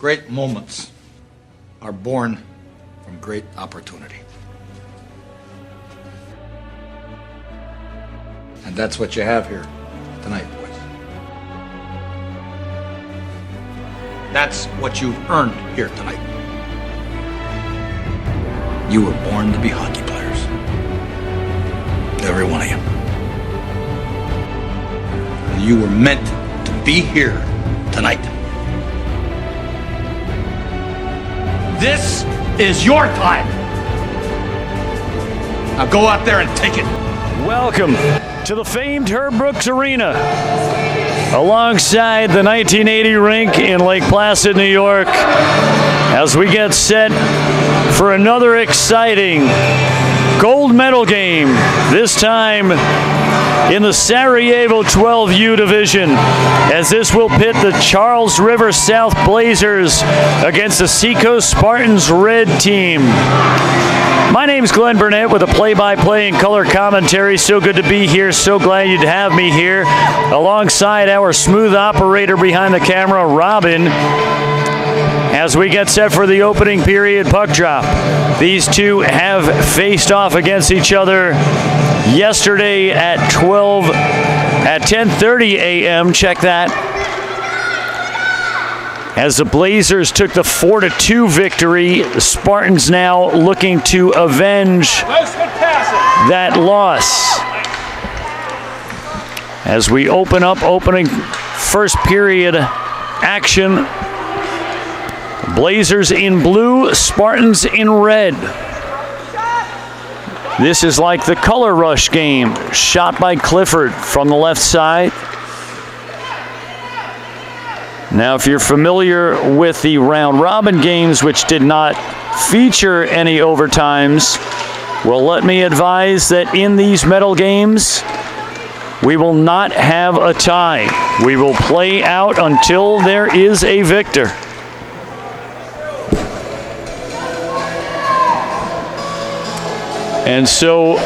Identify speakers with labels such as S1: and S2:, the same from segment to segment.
S1: Great moments are born from great opportunity. And that's what you have here tonight, boys. That's what you've earned here tonight. You were born to be hockey players. Every one of you. You were meant to be here tonight. This is your time. Now go out there and take it.
S2: Welcome to the famed Herb Brooks Arena, alongside the 1980 rink in Lake Placid, New York, as we get set for another exciting gold medal game, this time in the Sarajevo 12U division, as this will pit the Charles River South Blazers against the Seacoast Spartans red team. My name's Glenn Burnett with a play-by-play and color commentary. So good to be here. So glad you'd have me here alongside our smooth operator behind the camera, Robin, as we get set for the opening period puck drop. These two have faced off against each other yesterday at 10:30 a.m. Check that. As the Blazers took the 4-2 victory, the Spartans now looking to avenge that loss. As we opening first period action, Blazers in blue, Spartans in red. This is like the color rush game, shot by Clifford from the left side. Now, if you're familiar with the round robin games, which did not feature any overtimes, well, let me advise that in these medal games, we will not have a tie. We will play out until there is a victor. And so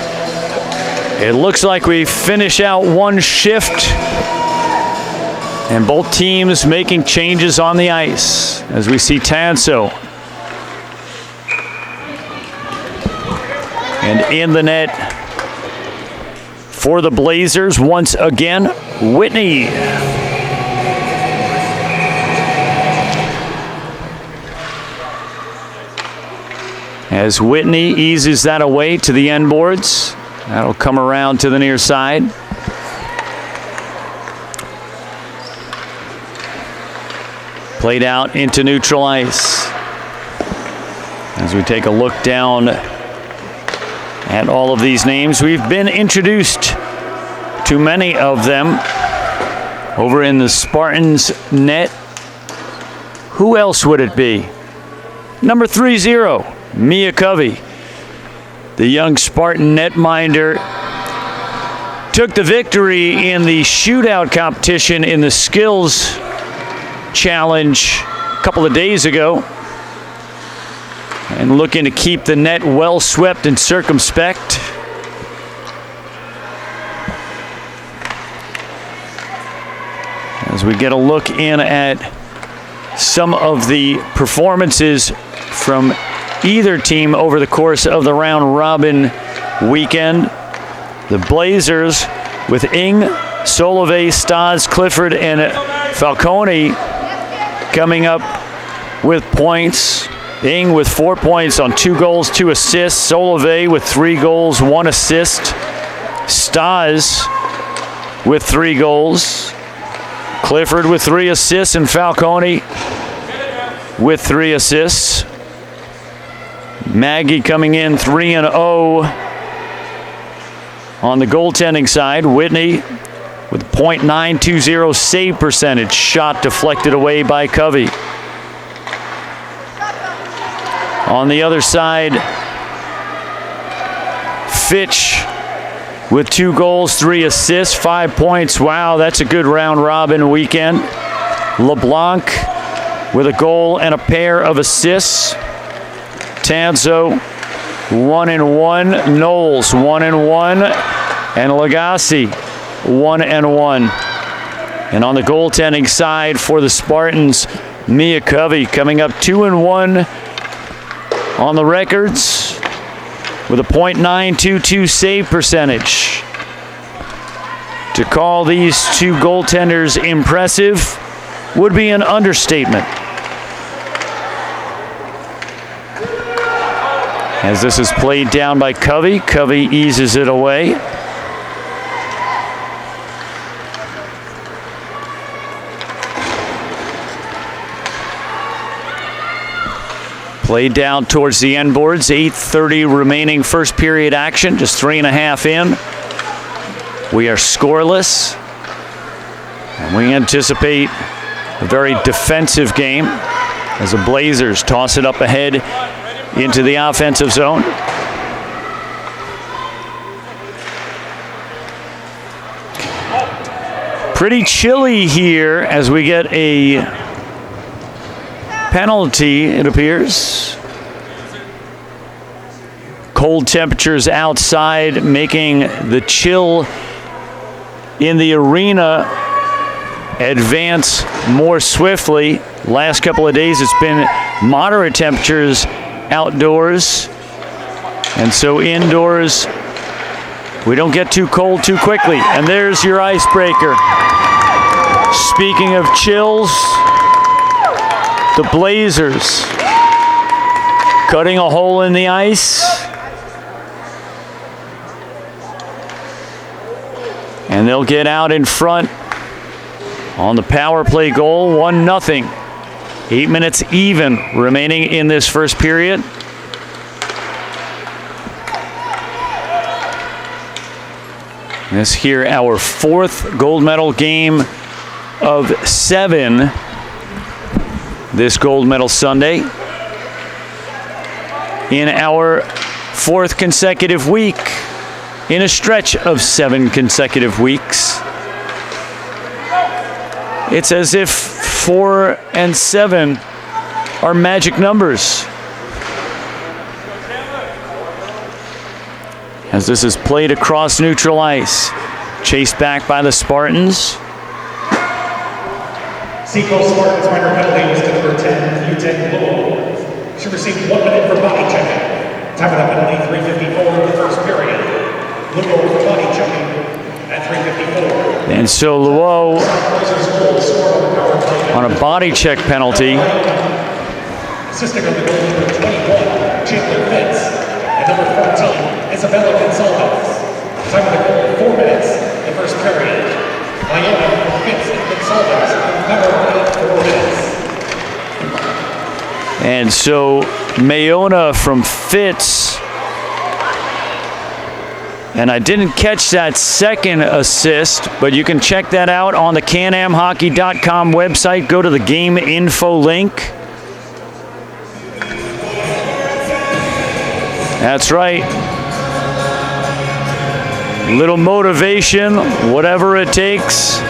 S2: it looks like we finish out one shift, and both teams making changes on the ice, as we see Tanso. And in the net for the Blazers, once again, Whitney. As Whitney eases that away to the end boards, that'll come around to the near side. Played out into neutral ice. As we take a look down at all of these names, we've been introduced to many of them over in the Spartans net. Who else would it be? Number 30, Mia Covey, the young Spartan netminder, took the victory in the shootout competition in the skills challenge a couple of days ago, and looking to keep the net well swept and circumspect. As we get a look in at some of the performances from either team over the course of the round robin weekend, the Blazers with Ing, Solove, Stas, Clifford, and Falcone coming up with points. Ing with 4 points on 2 goals, 2 assists. Solove with 3 goals, 1 assist. Stas with 3 goals. Clifford with 3 assists, and Falcone with 3 assists. Maggie coming in 3-0 on the goaltending side. Whitney with a .920 save percentage. Shot deflected away by Covey. On the other side, Fitch with 2 goals, 3 assists, 5 points. Wow, that's a good round robin weekend. LeBlanc with a goal and a pair of assists. Tanzo 1-1, Knowles 1-1, and Lagasse 1-1. And on the goaltending side for the Spartans, Mia Covey coming up 2-1 on the records with a .922 save percentage. To call these two goaltenders impressive would be an understatement. As this is played down by Covey, Covey eases it away. Played down towards the end boards, 8:30 remaining first period action, just 3.5 in. We are scoreless, and we anticipate a very defensive game as the Blazers toss it up ahead into the offensive zone. Pretty chilly here as we get a penalty, it appears. Cold temperatures outside making the chill in the arena advance more swiftly. Last couple of days it's been moderate temperatures outdoors, and so indoors we don't get too cold too quickly. And there's your icebreaker. Speaking of chills, the Blazers cutting a hole in the ice. And they'll get out in front on the power play goal, 1-0. 8 minutes even remaining in this first period. This here, our 4th gold medal game of 7 this gold medal Sunday. In our 4th consecutive week, in a stretch of 7 consecutive weeks. It's as if 4 and 7 are magic numbers. As this is played across neutral ice, chased back by the Spartans.
S3: Seacoast Spartans minor penalty was to number 10, U10 Lowell. She received 1 minute for body checking. Time of the penalty, 3:54 in the first period. Lowell for body checking at 3:54.
S2: And so Luo on a body check penalty.
S3: Assisting on the goal, number 21, Chandler Fitz, and number 14, Isabella Gonzalez. Time of the goal, 4 minutes in the first period. Miami, Fitz, and Gonzalez, number 4 minutes.
S2: And so Mayona from Fitz. And I didn't catch that second assist, but you can check that out on the CanAmHockey.com website. Go to the game info link. That's right. Little motivation, whatever it takes.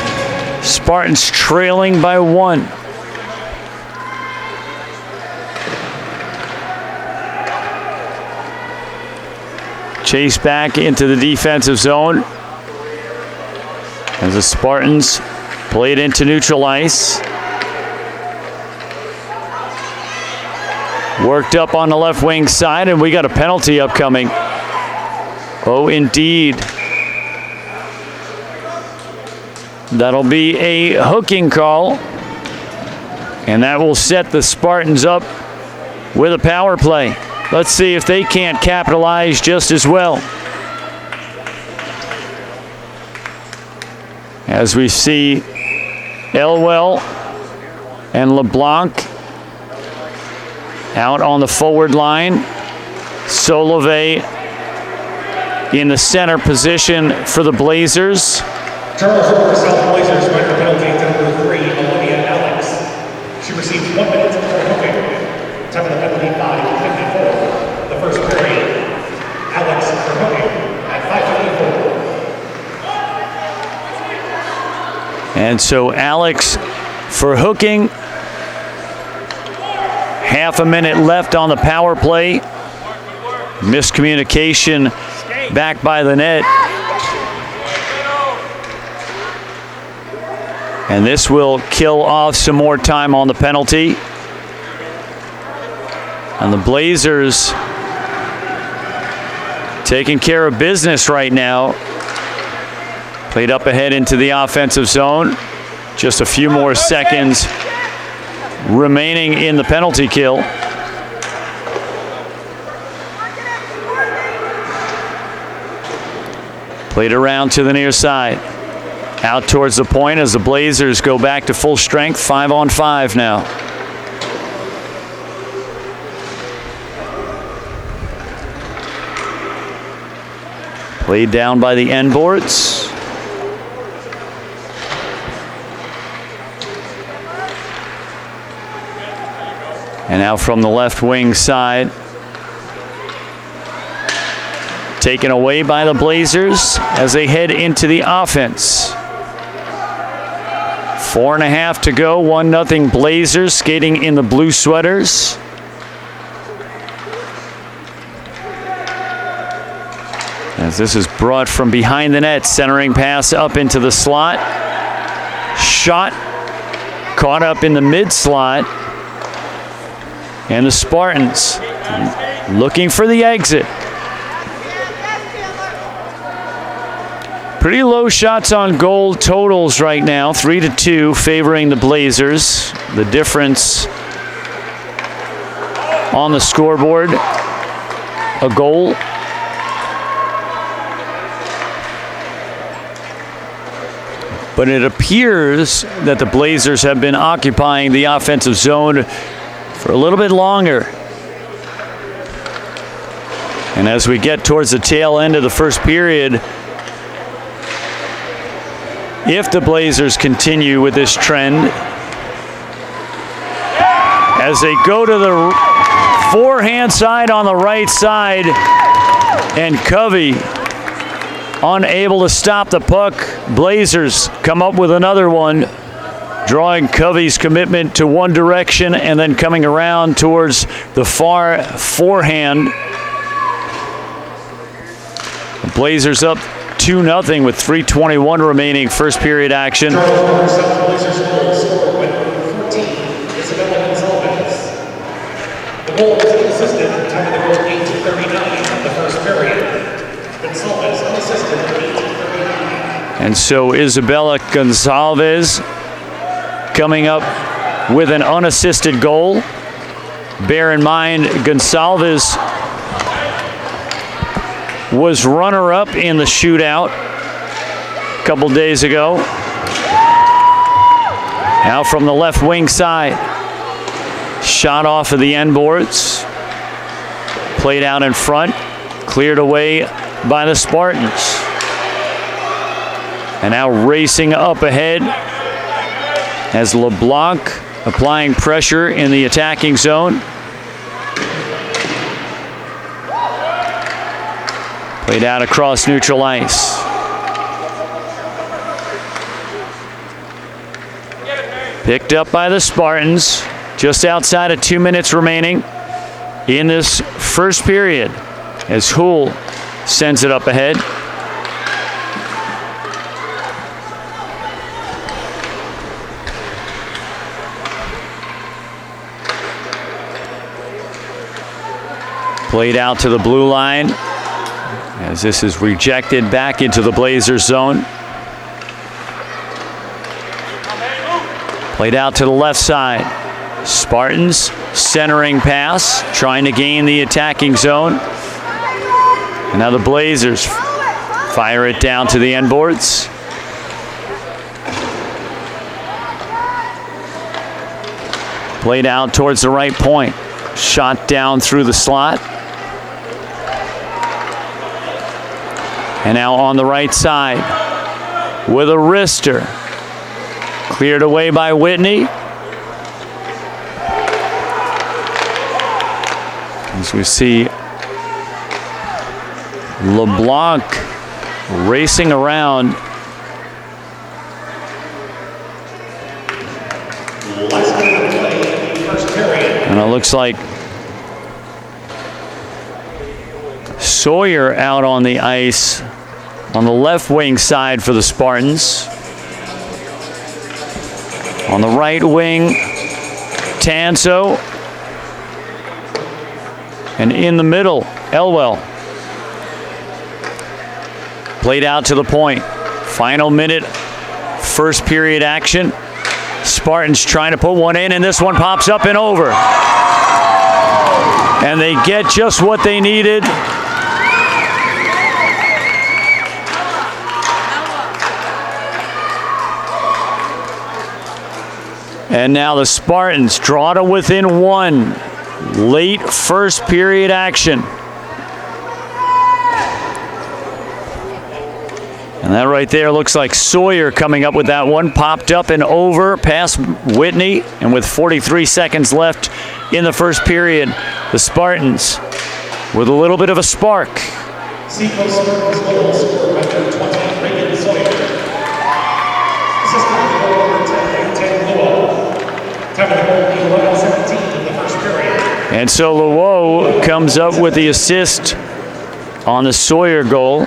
S2: Spartans trailing by 1. Chase back into the defensive zone as the Spartans play it into neutral ice. Worked up on the left wing side, and we got a penalty upcoming. Oh, indeed. That'll be a hooking call, and that will set the Spartans up with a power play. Let's see if they can't capitalize just as well. As we see Elwell and LeBlanc out on the forward line. Solove in the center position for the Blazers.
S3: Charles River South Blazers minor penalty to number 3, Olivia Alex. She received 1 minute for hooking. Time of the penalty, 5:54. The first period. Alex for hooking at 5:54.
S2: And so Alex for hooking. Half a minute left on the power play. Miscommunication back by the net. And this will kill off some more time on the penalty. And the Blazers taking care of business right now. Played up ahead into the offensive zone. Just a few more seconds remaining in the penalty kill. Played around to the near side. Out towards the point as the Blazers go back to full strength. 5-on-5 now. Played down by the end boards. And now from the left wing side. Taken away by the Blazers as they head into the offense. 4.5 to go. 1-0 Blazers skating in the blue sweaters. As this is brought from behind the net, centering pass up into the slot. Shot caught up in the mid slot. And the Spartans looking for the exit. Pretty low shots on goal totals right now, 3-2 favoring the Blazers. The difference on the scoreboard, a goal. But it appears that the Blazers have been occupying the offensive zone for a little bit longer. And as we get towards the tail end of the first period, if the Blazers continue with this trend, as they go to the forehand side on the right side, and Covey unable to stop the puck. Blazers come up with another one, drawing Covey's commitment to one direction and then coming around towards the far forehand. The Blazers up 2-0 with 3:21 remaining first period action.
S3: The goal is unassisted, time of the goal 8:39 of the first period. Gonzalez unassisted, 8:39.
S2: And so Isabella Gonzalez coming up with an unassisted goal. Bear in mind, Gonzalez was runner-up in the shootout a couple days ago. Now from the left wing side. Shot off of the end boards. Played out in front. Cleared away by the Spartans. And now racing up ahead as LeBlanc applying pressure in the attacking zone. Played out across neutral ice. Picked up by the Spartans. Just outside of 2 minutes remaining in this first period as Houle sends it up ahead. Played out to the blue line as this is rejected back into the Blazers zone. Played out to the left side. Spartans centering pass, trying to gain the attacking zone. And now the Blazers fire it down to the end boards. Played out towards the right point. Shot down through the slot. And now on the right side with a wrister. Cleared away by Whitney. As we see LeBlanc racing around. And it looks like Sawyer out on the ice on the left wing side for the Spartans. On the right wing, Tanso. And in the middle, Elwell. Played out to the point. Final minute, first period action. Spartans trying to put one in, and this one pops up and over. And they get just what they needed. And now the Spartans draw to within one. Late first period action. And that right there looks like Sawyer coming up with that one. Popped up and over past Whitney. And with 43 seconds left in the first period, the Spartans with a little bit of a spark.
S3: Seacoast Spartans goal scored by number 20, Reagan Sawyer. Assistant to goal number 10, Luo. Time of the goal, 11:17 in the first period.
S2: And so Luo comes up with the assist on the Sawyer goal.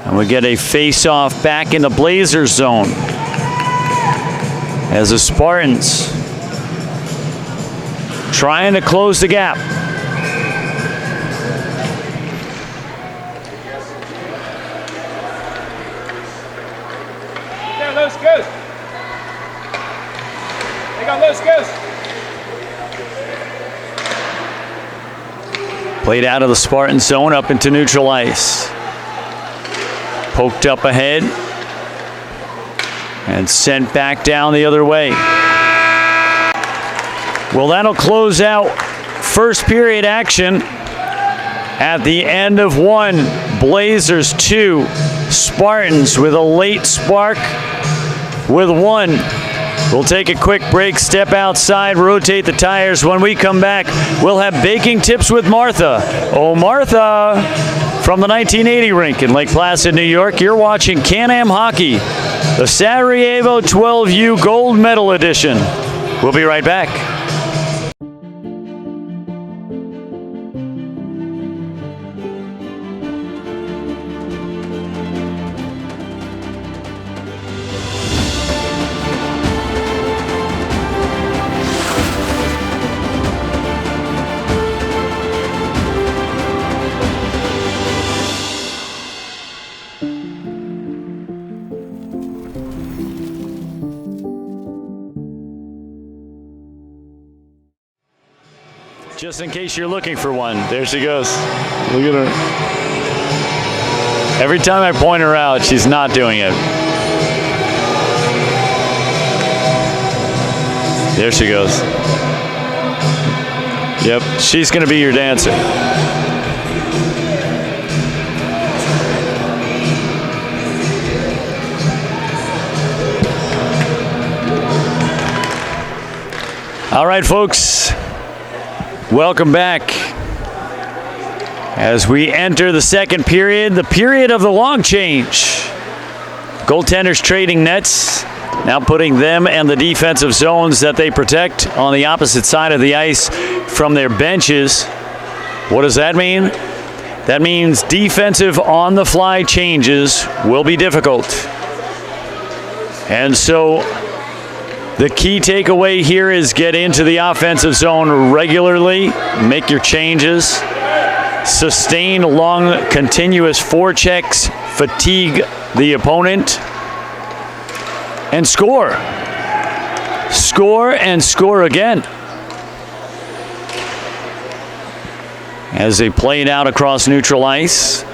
S2: And we get a face-off back in the Blazers zone as the Spartans trying to close the gap.
S4: There, Los Ghost. They got Los Ghost.
S2: Played out of the Spartan zone up into neutral ice. Poked up ahead and sent back down the other way. Well, that'll close out first period action at the end of one. Blazers 2, Spartans with a late spark with one. We'll take a quick break, step outside, rotate the tires. When we come back, we'll have baking tips with Martha. Oh, Martha! From the 1980 rink in Lake Placid, New York, you're watching CANAM Hockey, the Sarajevo 12U Gold Medal Edition. We'll be right back. Just in case you're looking for one, there she goes. Look at her. Every time I point her out, she's not doing it. There she goes. Yep, she's going to be your dancer. All right, folks. Welcome back as we enter the second period, the period of the long change. Goaltenders trading nets, now putting them and the defensive zones that they protect on the opposite side of the ice from their benches. What does that mean? That means defensive on-the-fly changes will be difficult. And so the key takeaway here is get into the offensive zone regularly, make your changes, sustain long, continuous forechecks, fatigue the opponent, and score. Score and score again. As they play it out across neutral ice.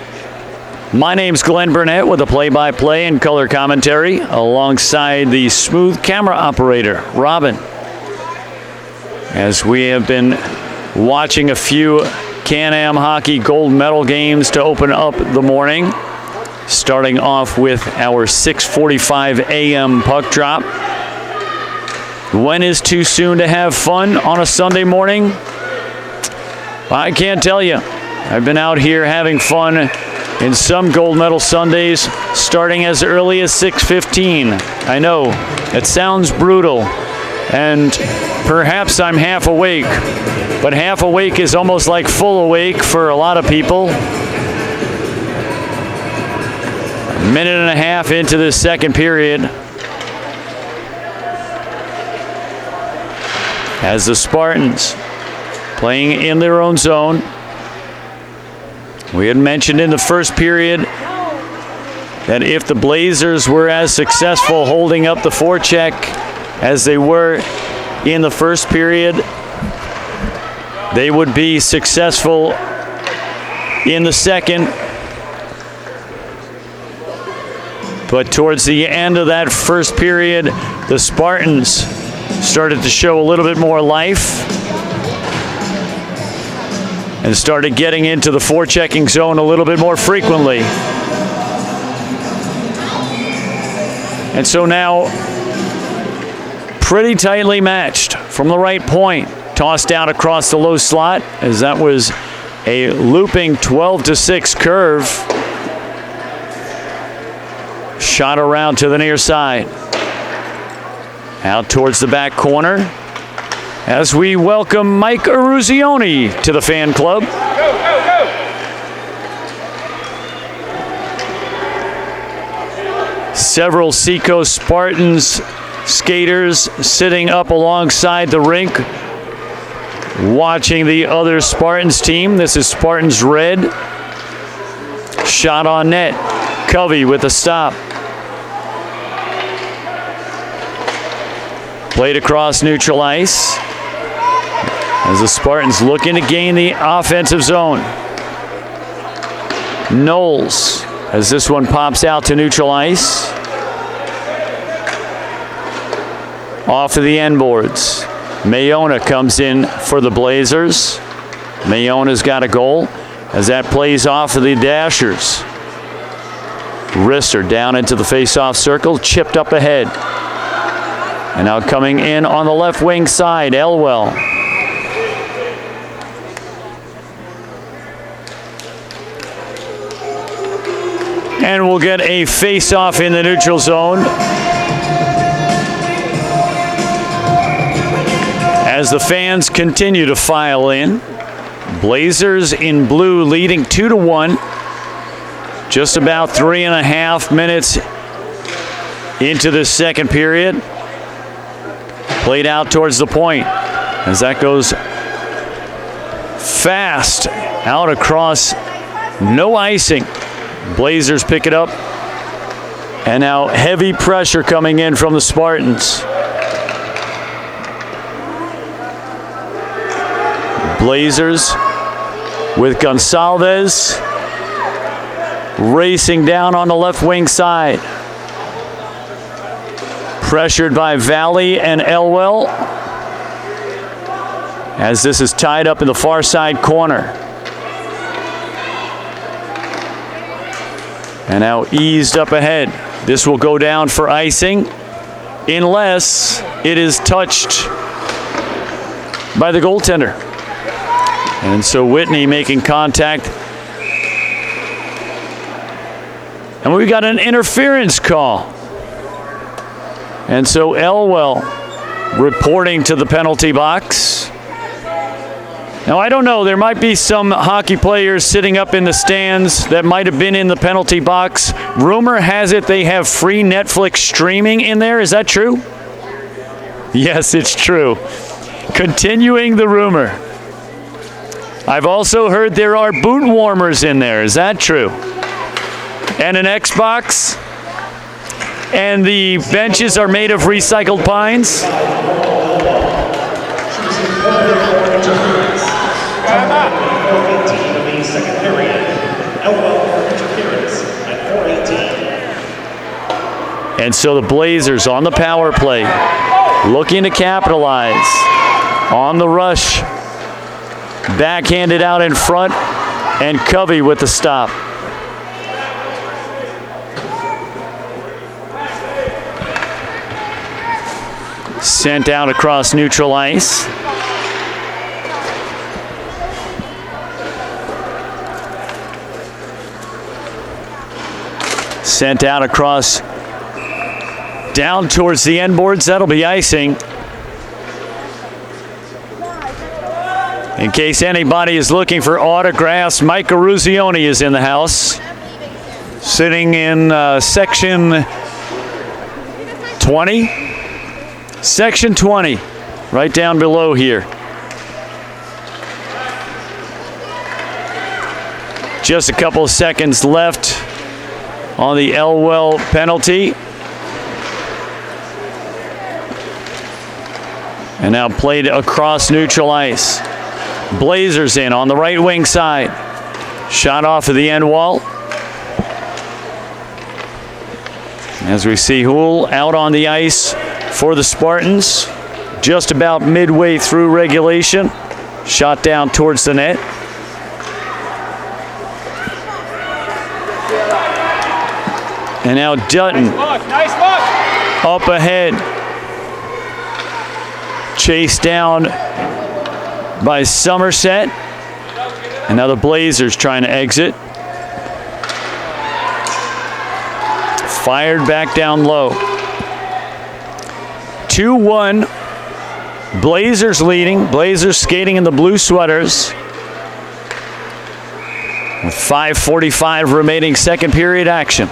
S2: My name's Glenn Burnett with the play-by-play and color commentary alongside the smooth camera operator, Robin. As we have been watching a few CANAM hockey gold medal games to open up the morning, starting off with our 6:45 a.m. puck drop. When is too soon to have fun on a Sunday morning? I can't tell you. I've been out here having fun in some gold medal Sundays, starting as early as 6:15. I know, it sounds brutal, and perhaps I'm half awake, but half awake is almost like full awake for a lot of people. A minute and a half into this second period, as the Spartans playing in their own zone. We had mentioned in the first period that if the Blazers were as successful holding up the forecheck as they were in the first period, they would be successful in the second. But towards the end of that first period, the Spartans started to show a little bit more life and started getting into the forechecking zone a little bit more frequently. And so now, pretty tightly matched from the right point. Tossed out across the low slot, as that was a looping 12-6 curve. Shot around to the near side. Out towards the back corner as we welcome Mike Eruzione to the fan club.
S4: Go, go, go!
S2: Several Seacoast Spartans skaters sitting up alongside the rink watching the other Spartans team. This is Spartans red. Shot on net. Covey with a stop. Played across neutral ice as the Spartans looking to gain the offensive zone. Knowles as this one pops out to neutral ice. Off of the end boards. Mayona comes in for the Blazers. Mayona's got a goal as that plays off of the Dashers. Rister down into the face-off circle, chipped up ahead. And now coming in on the left wing side, Elwell. And we'll get a face-off in the neutral zone as the fans continue to file in. Blazers in blue leading 2-1. Just about 3.5 minutes into the second period. Played out towards the point as that goes fast out across, no icing. Blazers pick it up, and now heavy pressure coming in from the Spartans. Blazers with Gonsalves racing down on the left wing side. Pressured by Valley and Elwell as this is tied up in the far side corner. And now eased up ahead. This will go down for icing unless it is touched by the goaltender. And so Whitney making contact. And we got an interference call. And so Elwell reporting to the penalty box. Now, I don't know. There might be some hockey players sitting up in the stands that might have been in the penalty box. Rumor has it they have free Netflix streaming in there. Is that true? Yes, it's true. Continuing the rumor. I've also heard there are boot warmers in there. Is that true? And an Xbox? And the benches are made of recycled pines? And so the Blazers on the power play, looking to capitalize on the rush. Backhanded out in front, and Covey with the stop. Sent out across neutral ice. Sent out across down towards the end boards. That'll be icing. In case anybody is looking for autographs, Mike Eruzione is in the house. Sitting in section 20. Section 20. right down below here. Just a couple of seconds left on the Elwell penalty. And now played across neutral ice. Blazers in on the right wing side. Shot off of the end wall. As we see Houle out on the ice for the Spartans. Just about midway through regulation. Shot down towards the net. And now Dutton
S4: Nice look.
S2: up ahead. Chased down by Somerset. And now the Blazers trying to exit. Fired back down low. 2-1. Blazers leading. Blazers skating in the blue sweaters. With 5:45 remaining second period action.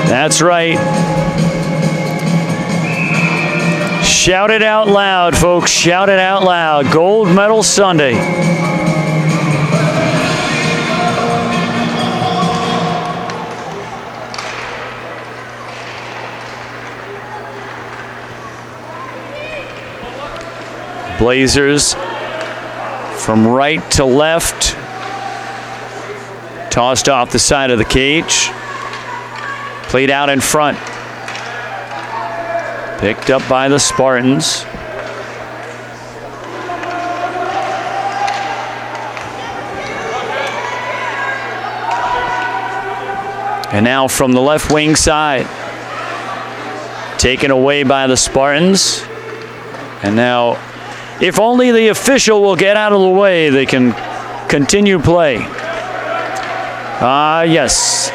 S2: That's right. Shout it out loud, folks. Shout it out loud. Gold medal Sunday. Blazers from right to left. Tossed off the side of the cage. Played out in front. Picked up by the Spartans. And now from the left wing side. Taken away by the Spartans. And now, if only the official will get out of the way, they can continue play. Yes.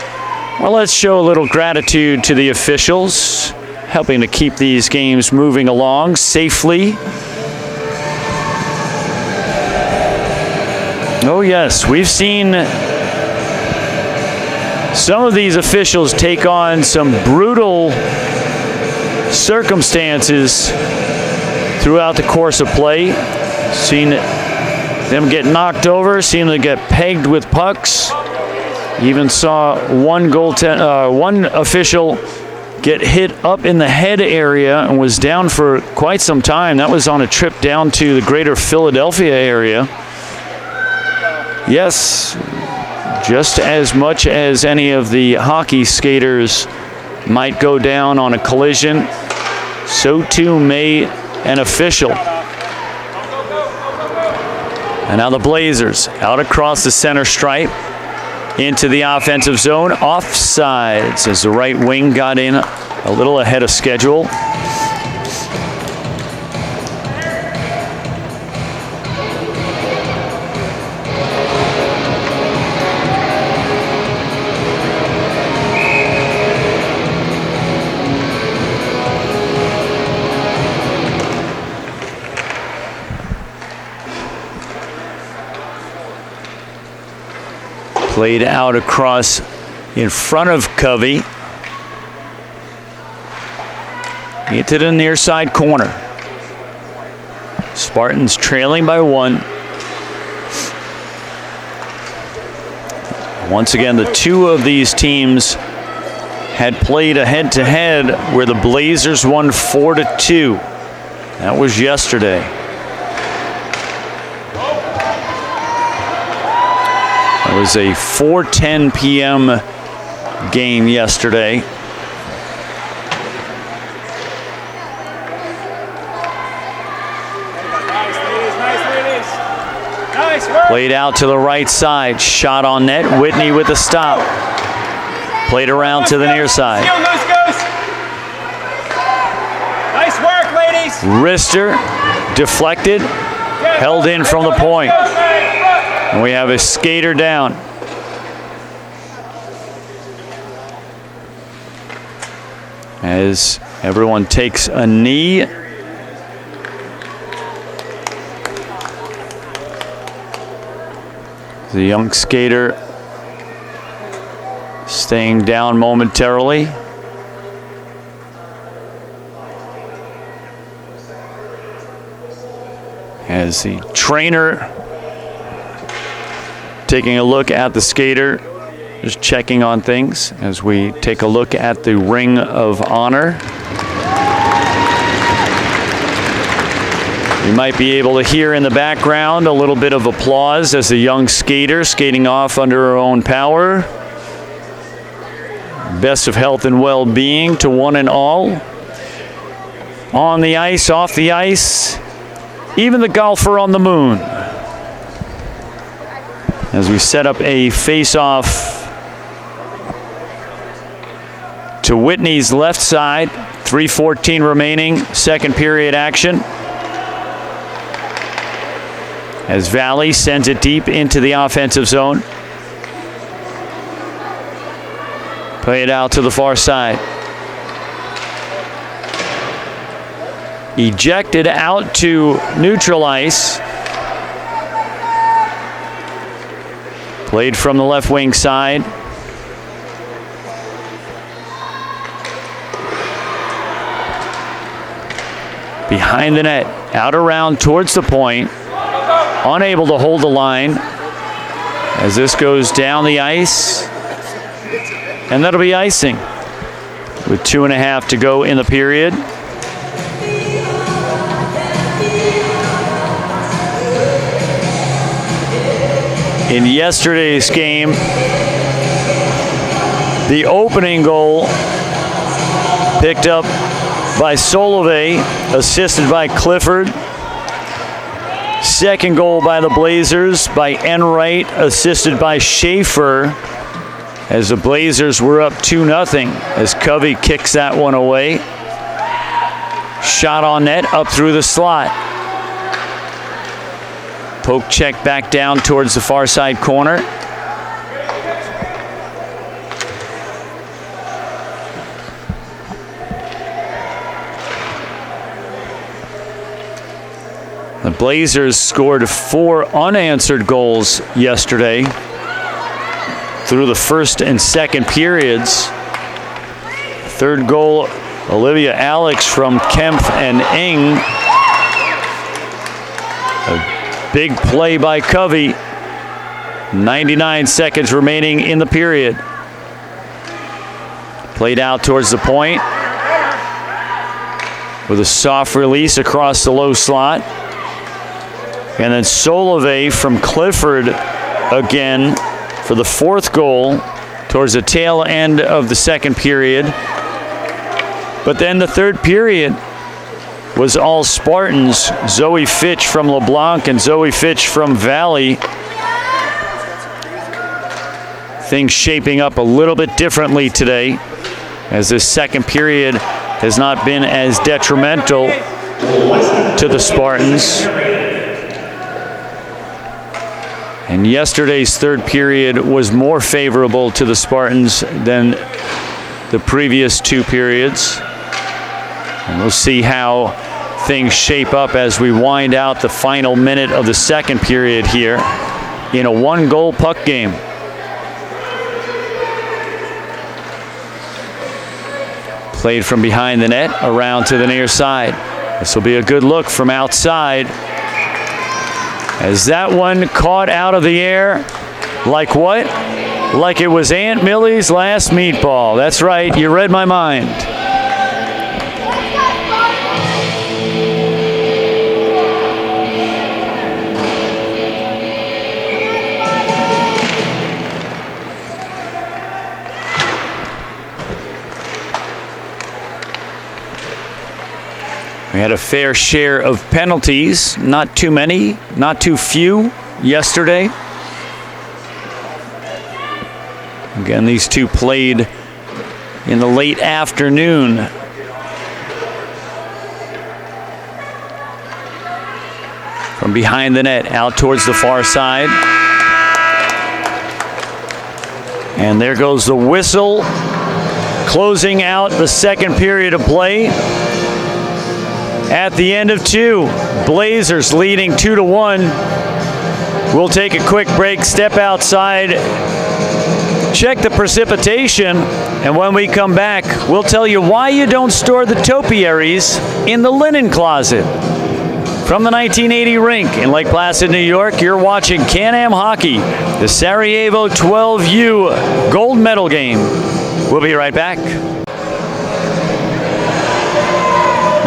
S2: Well, let's show a little gratitude to the officials, helping to keep these games moving along safely. Oh yes, we've seen some of these officials take on some brutal circumstances throughout the course of play. Seen them get knocked over, seen them get pegged with pucks. Even saw one official get hit up in the head area and was down for quite some time. That was on a trip down to the greater Philadelphia area. Yes, just as much as any of the hockey skaters might go down on a collision, so too may an official. And now the Blazers out across the center stripe. Into the offensive zone, offsides as the right wing got in a little ahead of schedule. Played out across in front of Covey. Into the near side corner. Spartans trailing by 1. Once again, the two of these teams had played a head-to-head where the Blazers won 4-2. That was yesterday. It was a 4:10 p.m. game yesterday.
S4: Nice work.
S2: Played out to the right side. Shot on net. Whitney with the stop. Played around to the near side.
S4: Nice work, ladies.
S2: Wrister deflected. Held in from the point. And we have a skater down. As everyone takes a knee. The young skater staying down momentarily. as the trainer taking a look at the skater, just checking on things as we take a look at the Ring of Honor. You might be able to hear in the background a little bit of applause as a young skater skating off under her own power. Best of health and well-being to one and all. On the ice, off the ice, even the golfer on the moon. As we set up a face-off to Whitney's left side, 3:14 remaining, second period action. As Valley sends it deep into the offensive zone. Play it out to the far side. Ejected out to neutral ice. Played from the left wing side. Behind the net, out around towards the point. Unable to hold the line as this goes down the ice. And that'll be icing with 2.5 to go in the period. In yesterday's game, the opening goal picked up by Solovey, assisted by Clifford. Second goal by the Blazers by Enright, assisted by Schaefer, as the Blazers were up 2-0 as Covey kicks that one away. Shot on net up through the slot. Poke check back down towards the far side corner. The Blazers scored 4 unanswered goals yesterday through the first and second periods. Third goal, Olivia Alex from Kempf and Ing. A big play by Covey. 99 seconds remaining in the period. Played out towards the point with a soft release across the low slot. And then Solovey from Clifford again for the fourth goal towards the tail end of the second period. But then the third period was all Spartans. Zoe Fitch from LeBlanc and Zoe Fitch from Valley. Things shaping up a little bit differently today, as this second period has not been as detrimental to the Spartans. And yesterday's third period was more favorable to the Spartans than the previous two periods. And we'll see how things shape up as we wind out the final minute of the second period here in a one-goal puck game. Played from behind the net around to the near side. This will be a good look from outside. As that one caught out of the air, like what? Like it was Aunt Millie's last meatball. That's right, you read my mind. We had a fair share of penalties, not too many, not too few yesterday. Again, these two played in the late afternoon. From behind the net, out towards the far side. And there goes the whistle, closing out the second period of play. At the end of 2, Blazers leading 2-1. We'll take a quick break, step outside, check the precipitation, and when we come back, we'll tell you why you don't store the topiaries in the linen closet. From the 1980 rink in Lake Placid, New York, you're watching CANAM Hockey, the Sarajevo 12U gold medal game. We'll be right back.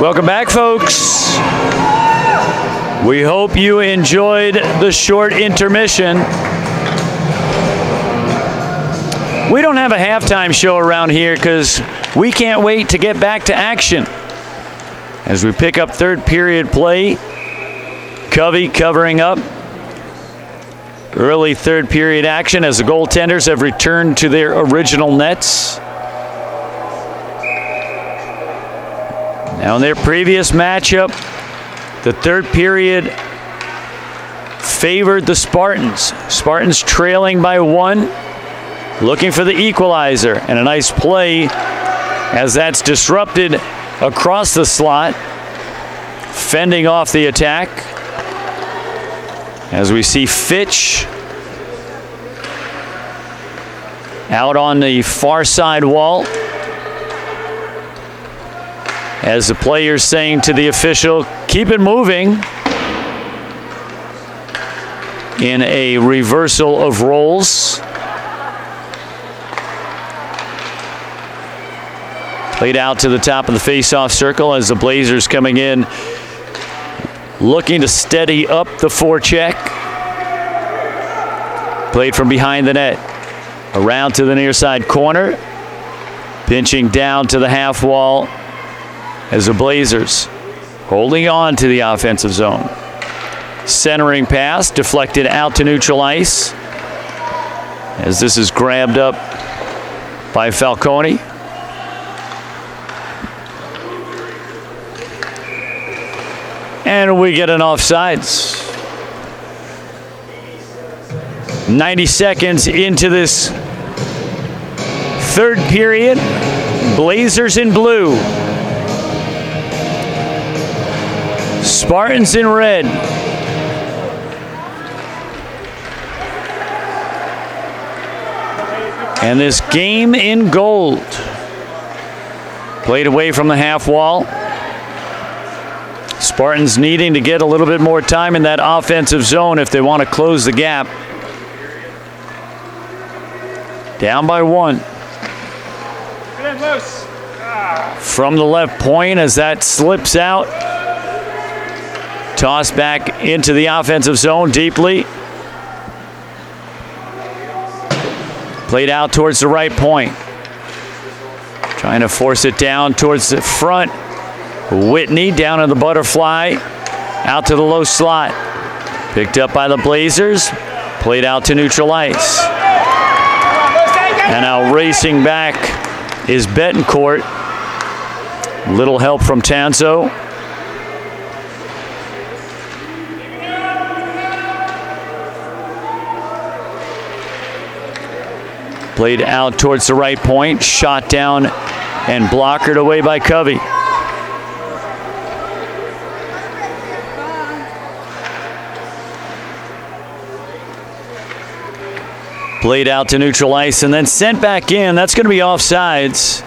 S2: Welcome back, folks. We hope you enjoyed the short intermission. We don't have a halftime show around here because we can't wait to get back to action. As we pick up third period play, Covey covering up early third period action as the goaltenders have returned to their original nets. Now in their previous matchup, the third period favored the Spartans. Spartans trailing by 1, looking for the equalizer, and a nice play as that's disrupted across the slot, fending off the attack. As we see Fitch out on the far side wall. As the player's saying to the official, keep it moving, in a reversal of roles. Played out to the top of the face-off circle as the Blazers coming in, looking to steady up the forecheck. Played from behind the net. Around to the near side corner. Pinching down to the half wall as the Blazers holding on to the offensive zone. Centering pass deflected out to neutral ice as this is grabbed up by Falcone. And we get an offsides. 90 seconds into this third period. Blazers in blue. Spartans in red. And this game in gold. Played away from the half wall. Spartans needing to get a little bit more time in that offensive zone if they want to close the gap. Down by 1. From the left point as that slips out. Tossed back into the offensive zone deeply. Played out towards the right point. Trying to force it down towards the front. Whitney down in the butterfly. Out to the low slot. Picked up by the Blazers. Played out to neutral ice. And now racing back is Betancourt. Little help from Tanzo. Played out towards the right point. Shot down and blockered away by Covey. Played out to neutral ice and then sent back in. That's going to be offsides.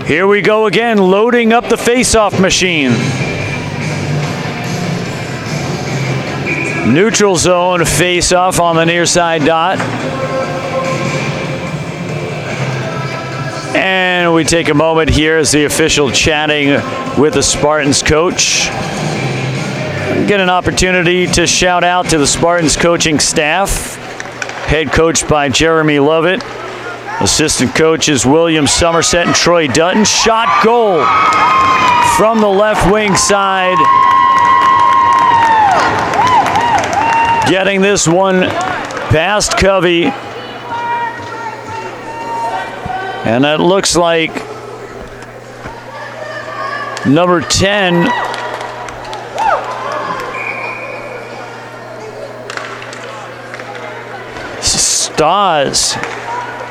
S2: Here we go again, loading up the face-off machine. Neutral zone face-off on the near side dot. And we take a moment here as the official chatting with the Spartans coach. Get an opportunity to shout out to the Spartans coaching staff. Head coached by Jeremy Lovett. Assistant coaches William Somerset and Troy Dutton. Shot goal from the left wing side. Getting this one past Covey. And that looks like number 10. Stas.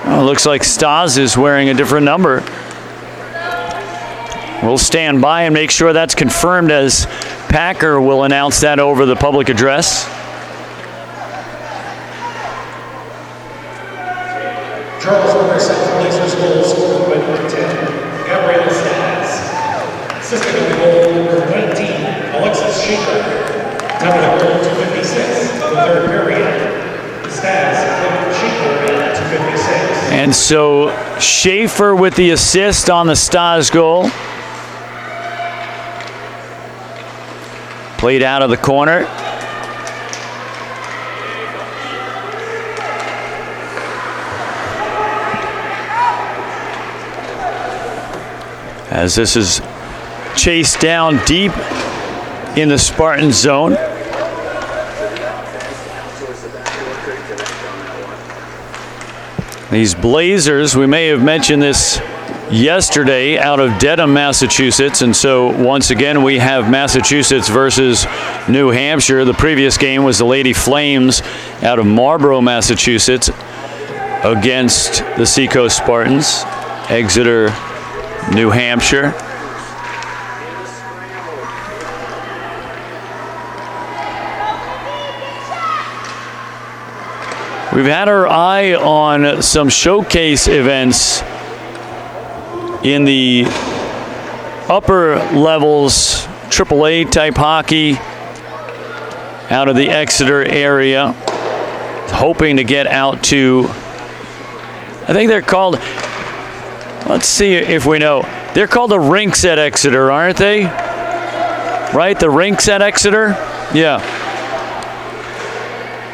S2: Oh, looks like Stas is wearing a different number. We'll stand by and make sure that's confirmed as Packer will announce that over the public address.
S3: Charles Morrison, Blazers goal scored by number 10. Assisting on the goal, number 19, Alexis Schaefer. Time of the goal, 2:56. The third period. Stats, Schaefer at 2:56.
S2: And so Schaefer with the assist on the Stas goal. Played out of the corner. As this is chased down deep in the Spartan zone. These Blazers, we may have mentioned this yesterday, out of Dedham, Massachusetts, and so once again we have Massachusetts versus New Hampshire. The previous game was the Lady Flames out of Marlborough, Massachusetts against the Seacoast Spartans. Exeter, New Hampshire. We've had our eye on some showcase events in the upper levels, AAA type hockey out of the Exeter area, hoping to get out to, I think they're called, let's see if we know, they're called the rinks at Exeter, aren't they? Right, the rinks at Exeter? Yeah.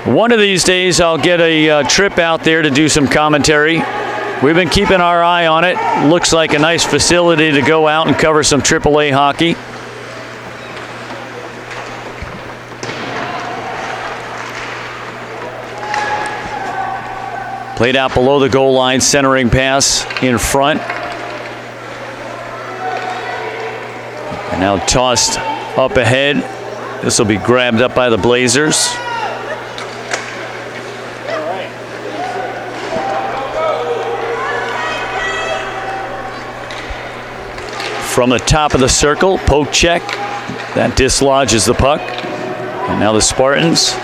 S2: One of these days I'll get a trip out there to do some commentary. We've been keeping our eye on it. Looks like a nice facility to go out and cover some AAA hockey. Played out below the goal line, centering pass in front. And now tossed up ahead. This will be grabbed up by the Blazers. From the top of the circle, poke check. That dislodges the puck. And now the Spartans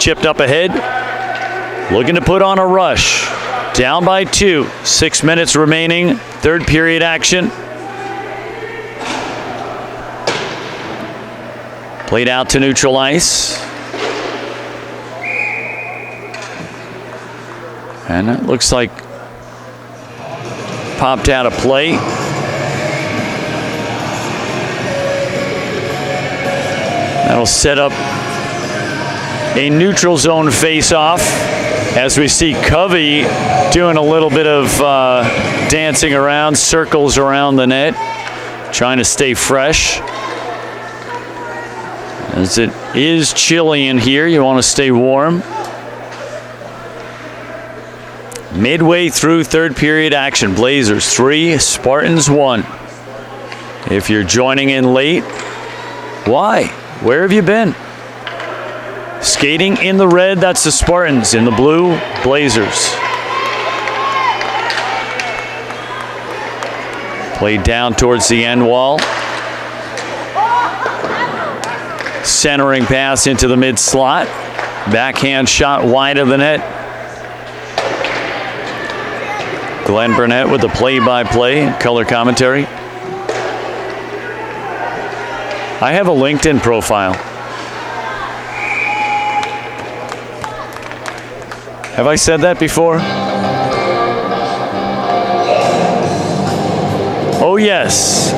S2: chipped up ahead, looking to put on a rush. Down by 2, 6 minutes remaining, third period action. Played out to neutral ice. And it looks like popped out of play. That'll set up a neutral zone face-off as we see Covey doing a little bit of dancing around, circles around the net, trying to stay fresh. As it is chilly in here, you want to stay warm. Midway through third period action, Blazers 3, Spartans 1. If you're joining in late, why? Where have you been? Skating in the red, that's the Spartans. In the blue, Blazers. Played down towards the end wall. Centering pass into the mid slot. Backhand shot wide of the net. Glenn Burnett with the play-by-play color commentary. I have a LinkedIn profile. Have I said that before? Oh, yes.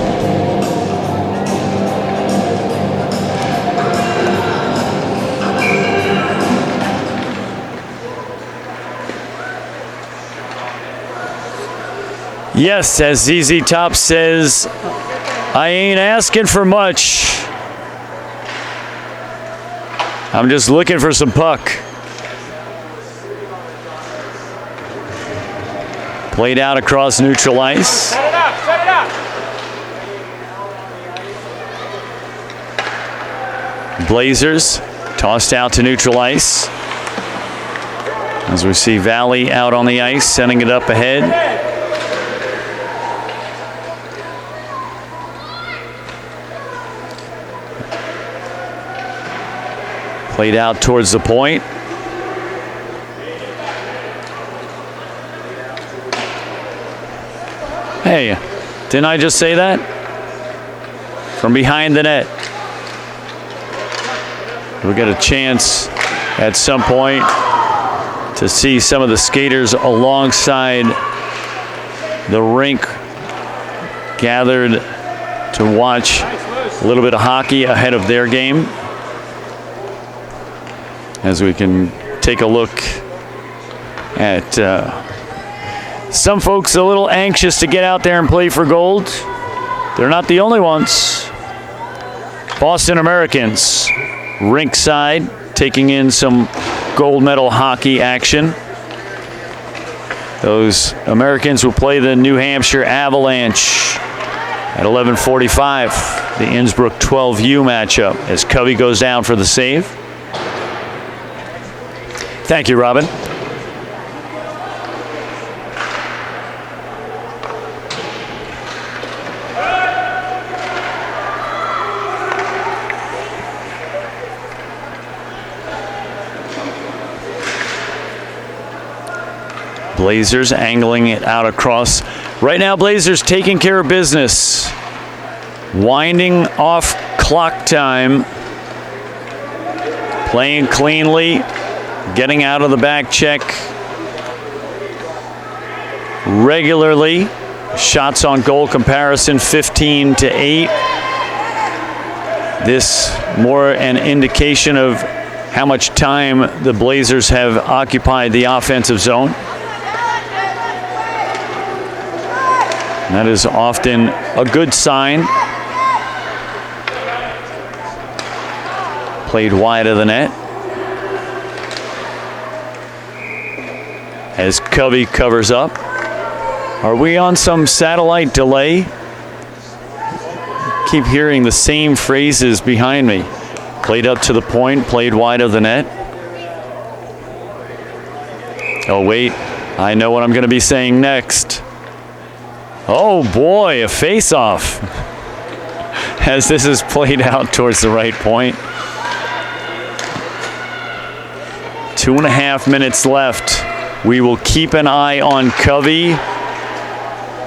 S2: Yes, as ZZ Top says, I ain't asking for much. I'm just looking for some puck. Played out across neutral ice.
S4: Set it up, set it up.
S2: Blazers tossed out to neutral ice. As we see Valley out on the ice, sending it up ahead. Played out towards the point. Hey, didn't I just say that? from behind the net. We'll get a chance at some point to see some of the skaters alongside the rink gathered to watch a little bit of hockey ahead of their game. As we can take a look at some folks a little anxious to get out there and play for gold. They're not the only ones. Boston Americans, rinkside, taking in some gold medal hockey action. Those Americans will play the New Hampshire Avalanche at 11:45, the Innsbruck 12U matchup, as Covey goes down for the save. Thank you, Robin. Blazers angling it out across. Right now, Blazers taking care of business. Winding off clock time. Playing cleanly. Getting out of the back check regularly. Shots on goal comparison 15-8. This more an indication of how much time the Blazers have occupied the offensive zone. And that is often a good sign. Played wide of the net. As Covey covers up. Are we on some satellite delay? Keep hearing the same phrases behind me. Played up to the point, played wide of the net. Oh wait, I know what I'm going to be saying next. Oh boy, a face-off. As this is played out towards the right point. 2.5 minutes left. We will keep an eye on Covey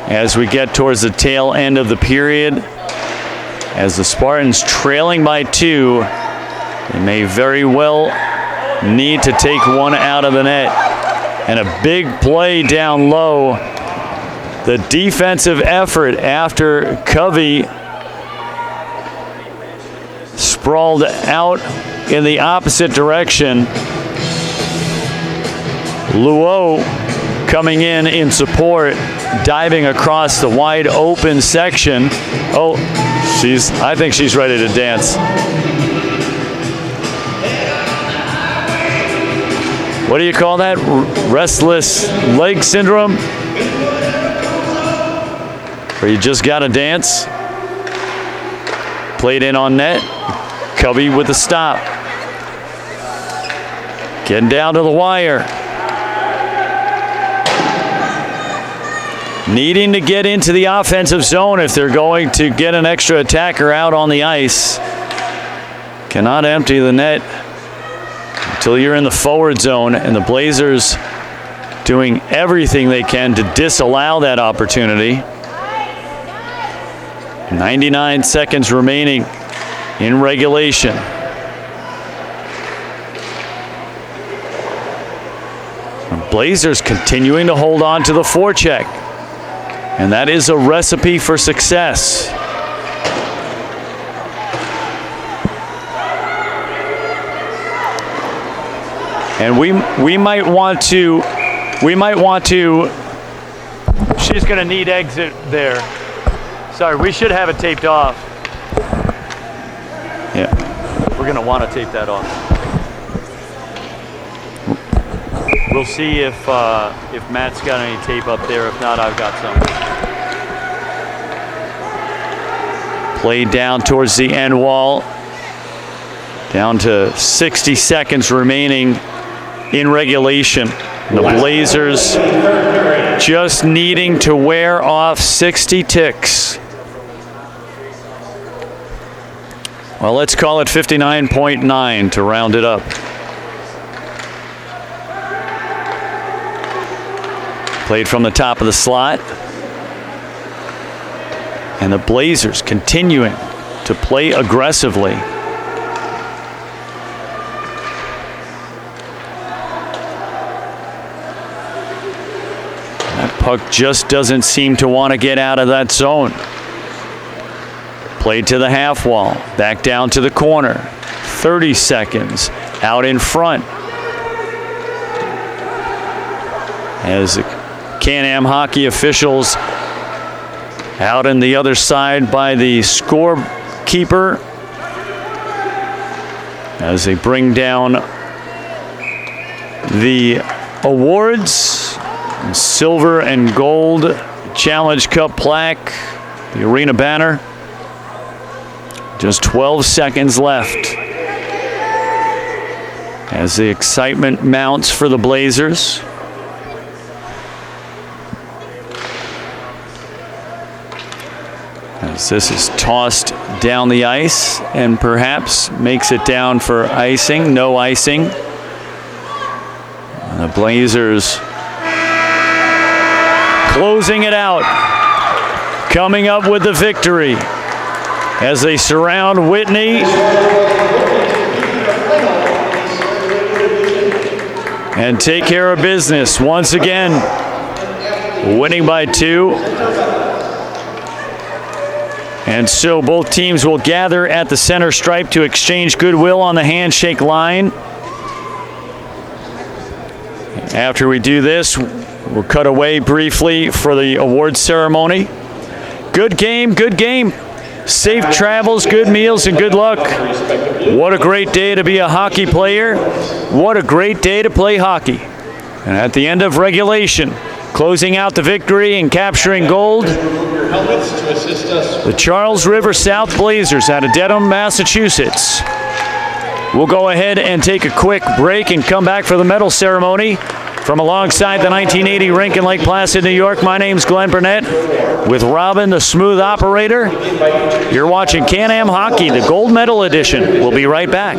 S2: as we get towards the tail end of the period. As the Spartans trailing by 2, they may very well need to take one out of the net. And a big play down low. The defensive effort after Covey sprawled out in the opposite direction. Luo coming in support, diving across the wide open section. Oh, I think she's ready to dance. What do you call that? Restless leg syndrome? Where you just got to dance? Played in on net. Covey with the stop. Getting down to the wire. Needing to get into the offensive zone if they're going to get an extra attacker out on the ice. Cannot empty the net until you're in the forward zone, and the Blazers doing everything they can to disallow that opportunity. 99 seconds remaining in regulation. The Blazers continuing to hold on to the forecheck. And that is a recipe for success. And we might want to, she's going to need exit there. Sorry, we should have it taped off. Yeah, we're going to want to tape that off. We'll see if Matt's got any tape up there. If not, I've got some. Played down towards the end wall. Down to 60 seconds remaining in regulation. The Blazers just needing to wear off 60 ticks. Well, let's call it 59.9 to round it up. Played from the top of the slot. And the Blazers continuing to play aggressively. That puck just doesn't seem to want to get out of that zone. Played to the half wall, back down to the corner. 30 seconds out in front. As the CANAM hockey officials out on the other side by the scorekeeper as they bring down the awards, silver and gold Challenge Cup plaque, the arena banner. Just 12 seconds left as the excitement mounts for the Blazers. As this is tossed down the ice and perhaps makes it down for icing. No icing. And the Blazers closing it out, coming up with the victory as they surround Whitney and take care of business once again, winning by 2. And so both teams will gather at the center stripe to exchange goodwill on the handshake line. After we do this, we'll cut away briefly for the awards ceremony. Good game, good game. Safe travels, good meals, and good luck. What a great day to be a hockey player. What a great day to play hockey. And at the end of regulation, closing out the victory and capturing gold, the Charles River South Blazers out of Dedham, Massachusetts. We'll go ahead and take a quick break and come back for the medal ceremony. From alongside the 1980 rink in Lake Placid, New York, my name's Glenn Burnett with Robin, the smooth operator. You're watching CANAM Hockey, the gold medal edition. We'll be right back.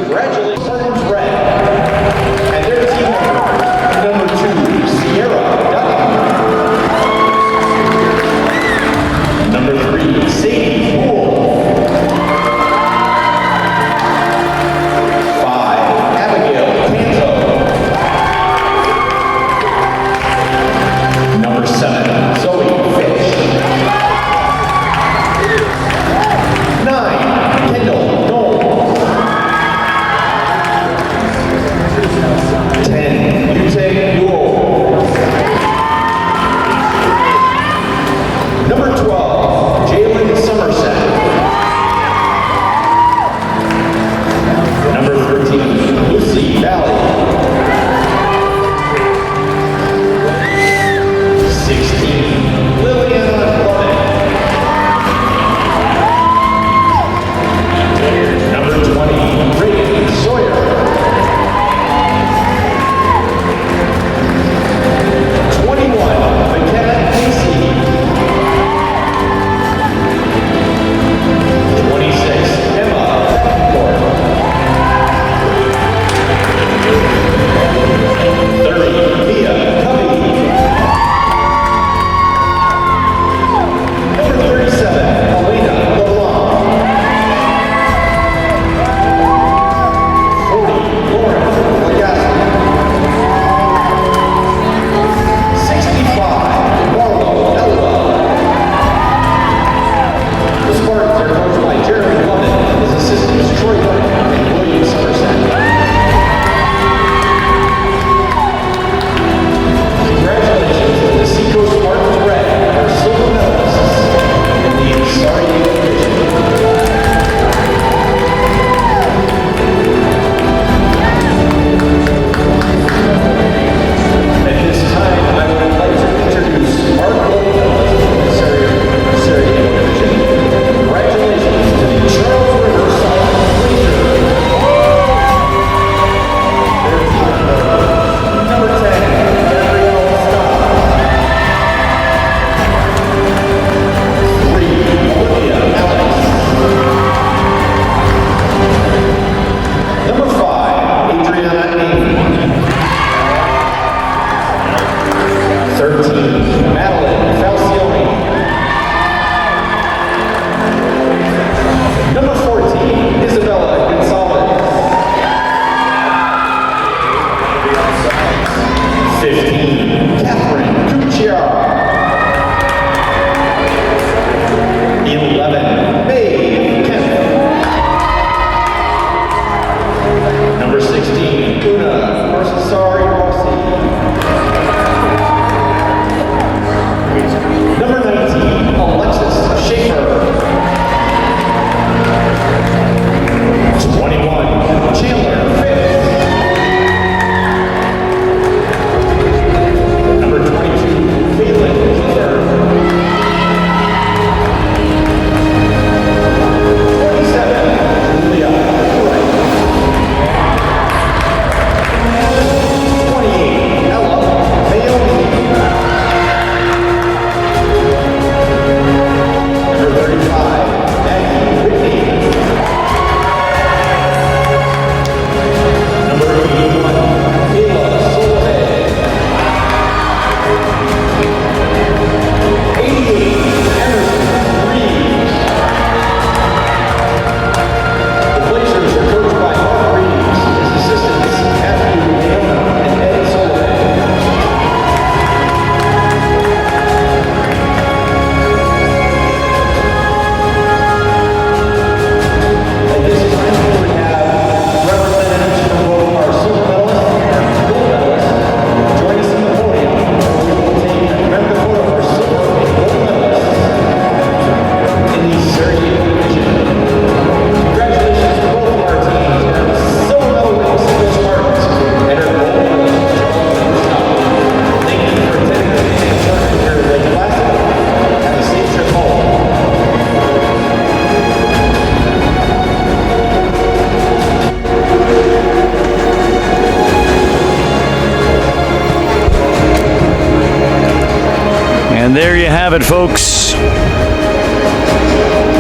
S2: there you have it, folks.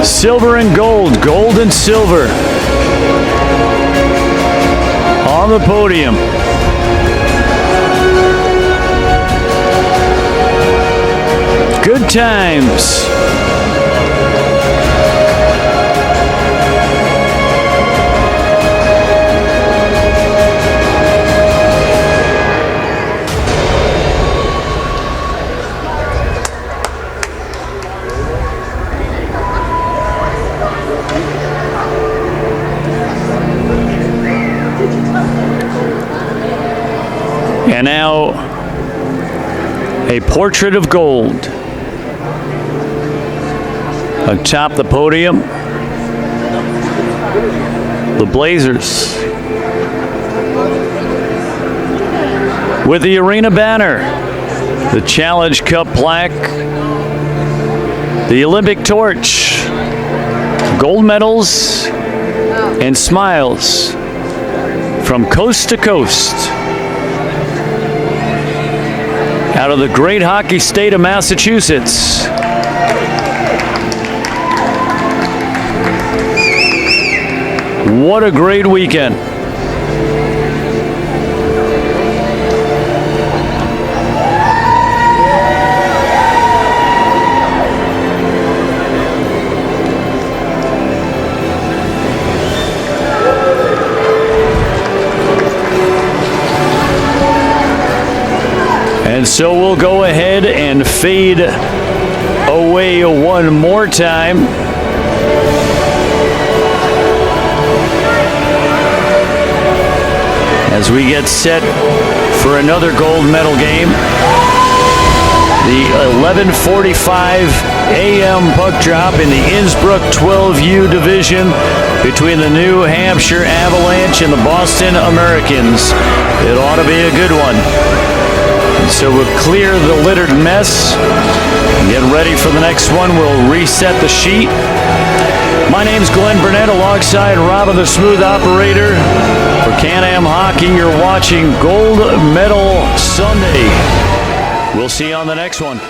S2: Silver and gold, gold and silver on the podium. Good times. And now, a portrait of gold atop the podium. The Blazers with the arena banner, the Challenge Cup plaque, the Olympic torch, gold medals, and smiles from coast to coast. Out of the great hockey state of Massachusetts. What a great weekend. And so we'll go ahead and fade away one more time. As we get set for another gold medal game. The 11:45 a.m. puck drop in the Innsbruck 12U division between the New Hampshire Avalanche and the Boston Americans. It ought to be a good one. So we'll clear the littered mess and get ready for the next one. We'll reset the sheet. My name's Glenn Burnett alongside Robin the Smooth Operator. For CANAM Hockey, you're watching Gold Medal Sunday. We'll see you on the next one.